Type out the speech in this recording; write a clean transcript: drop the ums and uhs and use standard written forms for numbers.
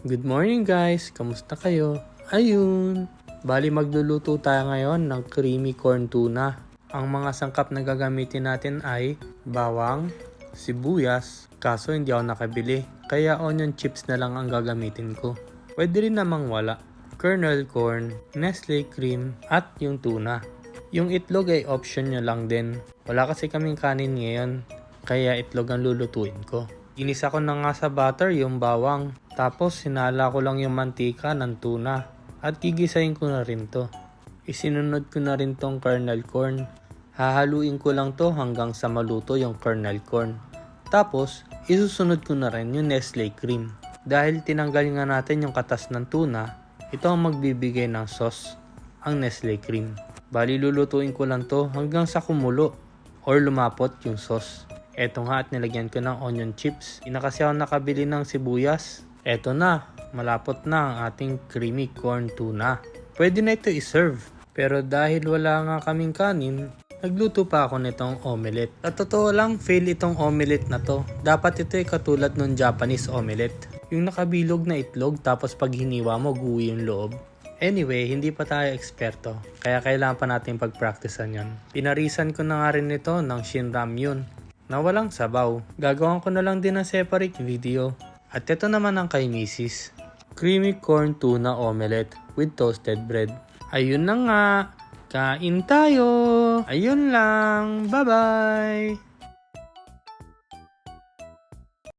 Good morning guys! Kamusta kayo? Ayun! Bali magluluto tayo ngayon ng creamy corn tuna. Ang mga sangkap na gagamitin natin ay bawang, sibuyas, kaso hindi ako nakabili. Kaya onion chips na lang ang gagamitin ko. Pwede rin namang wala. Kernel corn, Nestle cream, at yung tuna. Yung itlog ay option nyo lang din. Wala kasi kaming kanin ngayon, kaya itlog ang lulutuin ko. Ginisa ko na nga sa butter yung bawang. Tapos sinala ko lang yung mantika ng tuna. At gigisahin ko na rin to. Isinunod ko na rin tong kernel corn. Hahaluin ko lang to hanggang sa maluto yung kernel corn. Tapos isusunod ko na rin yung Nestle cream. Dahil tinanggal nga natin yung katas ng tuna, ito ang magbibigay ng sauce, ang Nestle cream. Bali lulutuin ko lang to hanggang sa kumulo or lumapot yung sauce. Eto nga at nilagyan ko ng onion chips. Hindi na kasi ako nakabili ng sibuyas. Eto na, malapot na ang ating creamy corn tuna. Pwede na ito iserve. Pero dahil wala nga kaming kanin, nagluto pa ako nitong omelette. Sa totoo lang, fail itong omelette na to. Dapat ito ay katulad ng Japanese omelette. Yung nakabilog na itlog tapos pag hiniwa mo, guwi yung loob. Anyway, hindi pa tayo eksperto, kaya kailangan pa natin pag-practicean yan. Pinarisan ko na nga rin ito ng Shin Ramyun na walang sabaw. Gagawin ko na lang din ng separate video. At ito naman ang kay Mrs. Creamy corn tuna omelette with toasted bread. Ayun na nga, kain tayo! Ayun lang, bye-bye!